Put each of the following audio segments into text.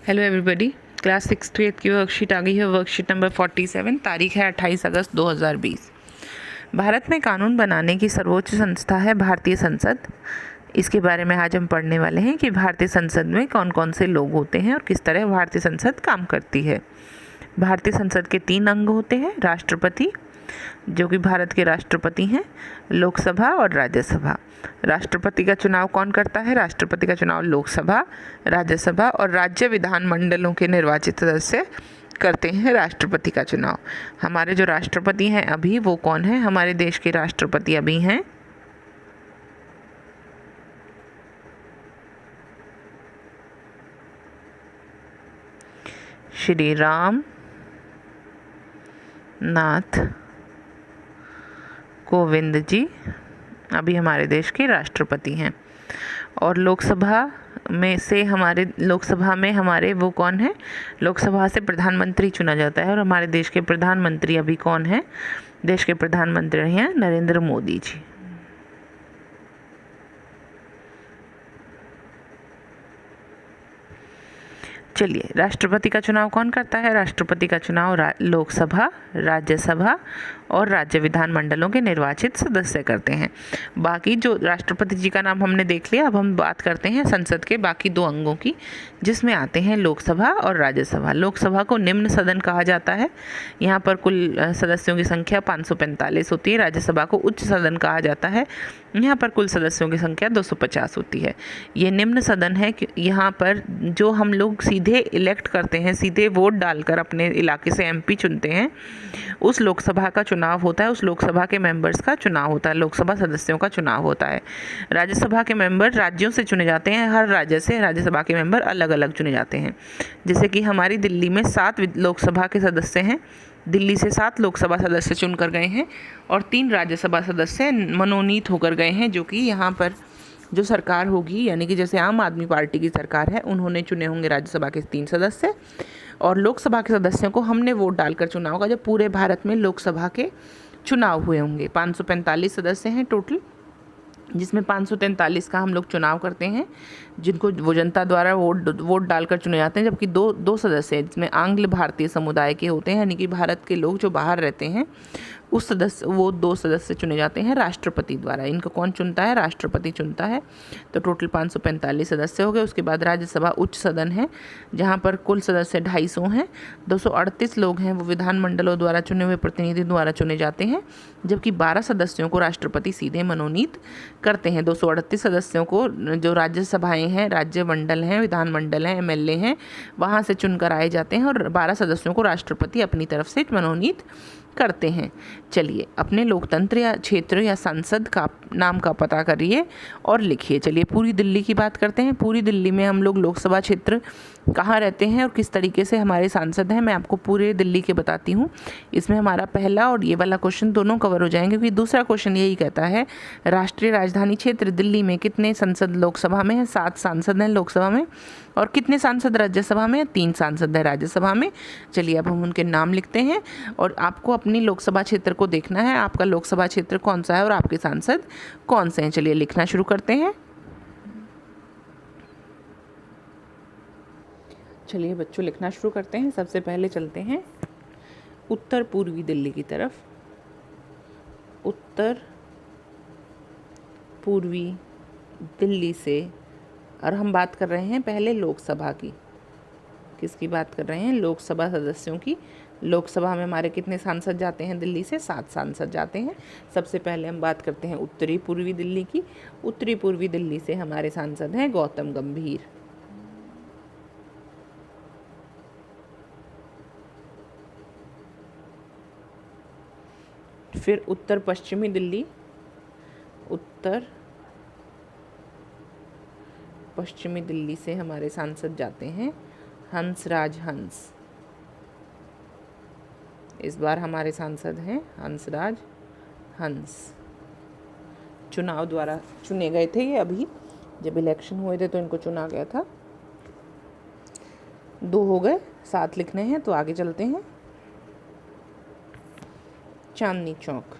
Hello everybody. Class 6 to 8 की worksheet आ गई है। Worksheet number 47। तारीख है 28 अगस्त 2020। भारत में कानून बनाने की सर्वोच्च संस्था है भारतीय संसद। इसके बारे में आज हम पढ़ने वाले हैं कि भारतीय संसद में कौन कौन से लोग होते हैं और किस तरह भारतीय संसद काम करती है। भारतीय संसद के 3 अंग होते हैं। राष्ट्रपति, जो कि भारत के राष्ट्रपति हैं, लोकसभा और राज्यसभा। राष्ट्रपति का चुनाव कौन करता है? राष्ट्रपति का चुनाव लोकसभा, राज्यसभा और राज्य विधानमंडलों के निर्वाचित सदस्य करते हैं राष्ट्रपति का चुनाव। हमारे जो राष्ट्रपति हैं अभी, वो कौन है? हमारे देश के राष्ट्रपति अभी हैं श्री राम नाथ कोविंद जी, अभी हमारे देश के राष्ट्रपति हैं। और लोकसभा में हमारे वो कौन है? लोकसभा से प्रधानमंत्री चुना जाता है और हमारे देश के प्रधानमंत्री अभी कौन है? देश के प्रधानमंत्री हैं नरेंद्र मोदी जी। चलिए, राष्ट्रपति का चुनाव कौन करता है? राष्ट्रपति का चुनाव लोकसभा, राज्यसभा और राज्य विधानमंडलों के निर्वाचित सदस्य करते हैं। बाकी जो राष्ट्रपति जी का नाम हमने देख लिया, अब हम बात करते हैं संसद के बाकी 2 अंगों की, जिसमें आते हैं लोकसभा और राज्यसभा। लोकसभा को निम्न सदन कहा जाता है। यहाँ पर कुल सदस्यों की संख्या 545 होती है। राज्यसभा को उच्च सदन कहा जाता है। यहाँ पर कुल सदस्यों की संख्या 250 होती है। ये निम्न सदन है कि यहाँ पर जो हम लोग सीधे इलेक्ट करते हैं, सीधे वोट डालकर अपने इलाके से एमपी चुनते हैं, उस लोकसभा का चुनाव होता है। उस लोकसभा के मेंबर्स का चुनाव होता है, लोकसभा सदस्यों का चुनाव होता है। राज्यसभा के मेंबर राज्यों से चुने जाते हैं। हर राज्य से राज्यसभा के मेंबर अलग अलग चुने जाते हैं। जैसे कि हमारी दिल्ली में 7 लोकसभा के सदस्य हैं। दिल्ली से 7 लोकसभा सदस्य चुनकर गए हैं और 3 राज्यसभा सदस्य मनोनीत होकर गए हैं, जो कि यहाँ पर जो सरकार होगी, यानी कि जैसे आम आदमी पार्टी की सरकार है, उन्होंने चुने होंगे राज्यसभा के 3 सदस्य। और लोकसभा के सदस्यों को हमने वोट डालकर चुना होगा जब पूरे भारत में लोकसभा के चुनाव हुए होंगे। 545 सदस्य हैं टोटल, जिसमें 543 का हम लोग चुनाव करते हैं, जिनको वो जनता द्वारा वोट डालकर चुने जाते हैं। जबकि दो सदस्य हैं जिसमें आंग्ल भारतीय समुदाय के होते हैं, यानी कि भारत के लोग जो बाहर रहते हैं, वो 2 सदस्य चुने जाते हैं राष्ट्रपति द्वारा। इनको कौन चुनता है? राष्ट्रपति चुनता है। तो टोटल 545 सदस्य हो गए। उसके बाद राज्यसभा उच्च सदन है, जहाँ पर कुल सदस्य 250 हैं। 238 लोग हैं वो विधानमंडलों द्वारा चुने हुए प्रतिनिधि द्वारा चुने जाते हैं, जबकि 12 सदस्यों को राष्ट्रपति सीधे मनोनीत करते हैं। 238 सदस्यों को जो राज्यसभाएं हैं, राज्य मंडल हैं, विधानमंडल हैं, एमएलए हैं, वहाँ से चुनकर आए जाते हैं और 12 सदस्यों को राष्ट्रपति अपनी तरफ से मनोनीत करते हैं। चलिए, अपने लोकतंत्र या क्षेत्र या संसद का नाम का पता करिए और लिखिए। चलिए, पूरी दिल्ली की बात करते हैं। पूरी दिल्ली में हम लोग लोकसभा क्षेत्र कहाँ रहते हैं और किस तरीके से हमारे सांसद हैं, मैं आपको पूरे दिल्ली के बताती हूँ। इसमें हमारा पहला और ये वाला क्वेश्चन दोनों कवर हो जाएंगे, क्योंकि दूसरा क्वेश्चन यही कहता है राष्ट्रीय राजधानी क्षेत्र दिल्ली में कितने सांसद लोकसभा में हैं? 7 सांसद हैं लोकसभा में। और कितने सांसद राज्यसभा में? 3 सांसद हैं राज्यसभा में। चलिए, अब हम उनके नाम लिखते हैं और आपको अपनी लोकसभा क्षेत्र को देखना है, आपका लोकसभा क्षेत्र कौन सा है और आपके सांसद कौन से हैं। चलिए, लिखना शुरू करते हैं। चलिए बच्चों, लिखना शुरू करते हैं। सबसे पहले चलते हैं उत्तर पूर्वी दिल्ली की तरफ। उत्तर पूर्वी दिल्ली से, और हम बात कर रहे हैं पहले लोकसभा की। किसकी बात कर रहे हैं? लोकसभा सदस्यों की। लोकसभा में हमारे कितने सांसद जाते हैं दिल्ली से? 7 सांसद जाते हैं। सबसे पहले हम बात करते हैं उत्तरी पूर्वी दिल्ली की। उत्तरी पूर्वी दिल्ली से हमारे सांसद हैं गौतम गंभीर। फिर उत्तर पश्चिमी दिल्ली, उत्तर पश्चिमी दिल्ली से हमारे सांसद जाते हैं हंसराज हंस। इस बार हमारे सांसद हैं हंसराज हंस। चुनाव द्वारा चुने गए थे ये, अभी जब इलेक्शन हुए थे तो इनको चुना गया था। 2 हो गए, 7 लिखने हैं, तो आगे चलते हैं। चांदनी चौक।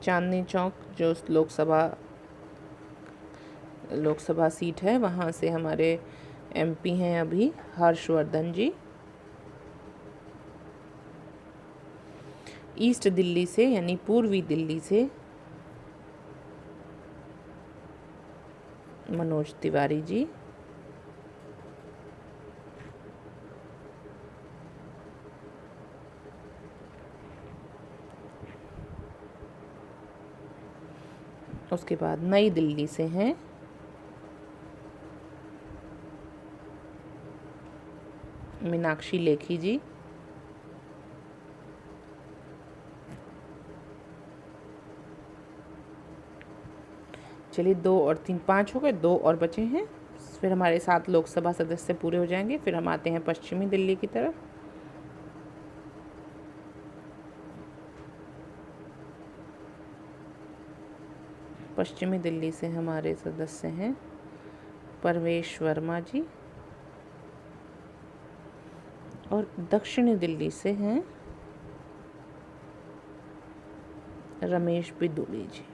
चांदनी चौक जो लोकसभा लोकसभा सीट है, वहाँ से हमारे एमपी हैं अभी हर्षवर्धन जी। ईस्ट दिल्ली से यानी पूर्वी दिल्ली से मनोज तिवारी जी। उसके बाद नई दिल्ली से हैं मीनाक्षी लेखी जी। चलिए 2 और 3 5 हो गए, 2 और बचे हैं, फिर हमारे 7 लोकसभा सदस्य पूरे हो जाएंगे। फिर हम आते हैं पश्चिमी दिल्ली की तरफ। पश्चिमी दिल्ली से हमारे सदस्य हैं परवेश वर्मा जी। और दक्षिणी दिल्ली से हैं रमेश बिदुड़ी जी।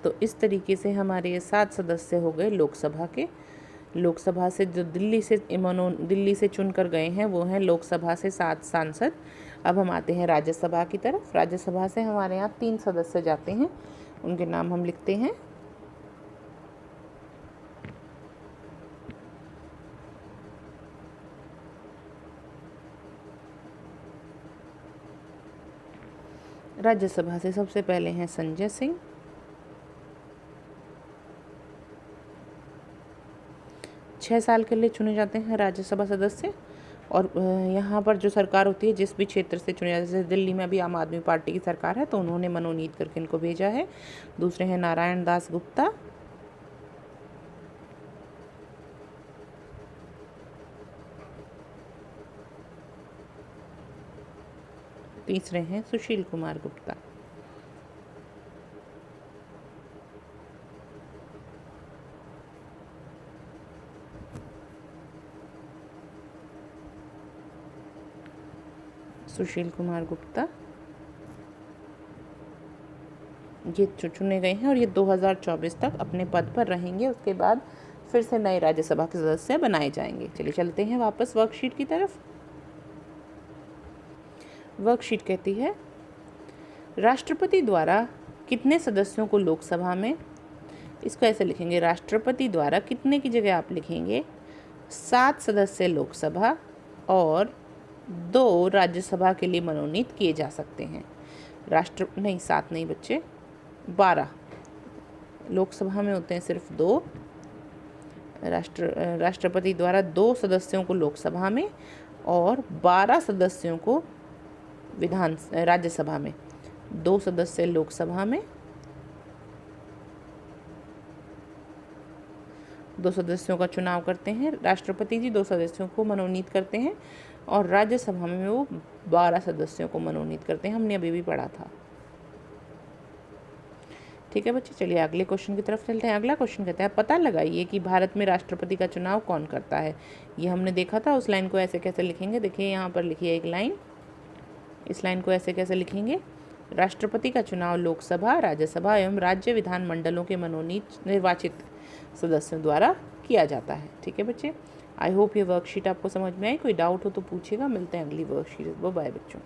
तो इस तरीके से हमारे ये 7 सदस्य हो गए लोकसभा के। लोकसभा से जो दिल्ली से चुनकर गए हैं वो हैं लोकसभा से 7 सांसद। अब हम आते हैं राज्यसभा की तरफ। राज्यसभा से हमारे यहाँ 3 सदस्य जाते हैं, उनके नाम हम लिखते हैं। राज्यसभा से सबसे पहले हैं संजय सिंह। छः साल के लिए चुने जाते हैं राज्यसभा सदस्य। और यहाँ पर जो सरकार होती है जिस भी क्षेत्र से चुने जाते हैं, जैसे दिल्ली में अभी आम आदमी पार्टी की सरकार है तो उन्होंने मनोनीत करके इनको भेजा है। दूसरे हैं नारायण दास गुप्ता। तीसरे हैं सुशील कुमार गुप्ता। सुशील कुमार गुप्ता ये चुने गए हैं और ये 2024 तक अपने पद पर रहेंगे। उसके बाद फिर से नए राज्यसभा के सदस्य बनाए जाएंगे। चलिए चलते हैं वापस वर्कशीट की तरफ। वर्कशीट कहती है राष्ट्रपति द्वारा कितने सदस्यों को लोकसभा में, इसको ऐसे लिखेंगे, राष्ट्रपति द्वारा कितने की जगह आप लिखेंगे 7 सदस्य लोकसभा और 2 राज्यसभा के लिए मनोनीत किए जा सकते हैं। 7 नहीं बच्चे, 12 लोकसभा में होते हैं, सिर्फ 2। राष्ट्रपति द्वारा 2 सदस्यों को लोकसभा में और 12 सदस्यों को राज्यसभा में। 2 सदस्य लोकसभा में, 2 सदस्यों का चुनाव करते हैं। राष्ट्रपति जी 2 सदस्यों को मनोनीत करते हैं और राज्यसभा में वो 12 सदस्यों को मनोनीत करते हैं। हमने अभी भी पढ़ा था। ठीक है बच्चे, चलिए अगले क्वेश्चन की तरफ चलते हैं। अगला क्वेश्चन कहता है पता लगाइए कि भारत में राष्ट्रपति का चुनाव कौन करता है। ये हमने देखा था। उस लाइन को ऐसे कैसे लिखेंगे, देखिए यहाँ पर लिखिए एक लाइन, इस लाइन को ऐसे कैसे लिखेंगे, राष्ट्रपति का चुनाव लोकसभा, राज्यसभा एवं राज्य विधान मंडलों के मनोनीत निर्वाचित सदस्यों द्वारा किया जाता है। ठीक है बच्चे, आई होप ये वर्कशीट आपको समझ में आई। कोई डाउट हो तो पूछेगा। मिलते हैं अगली वर्कशीट। बाय बच्चों।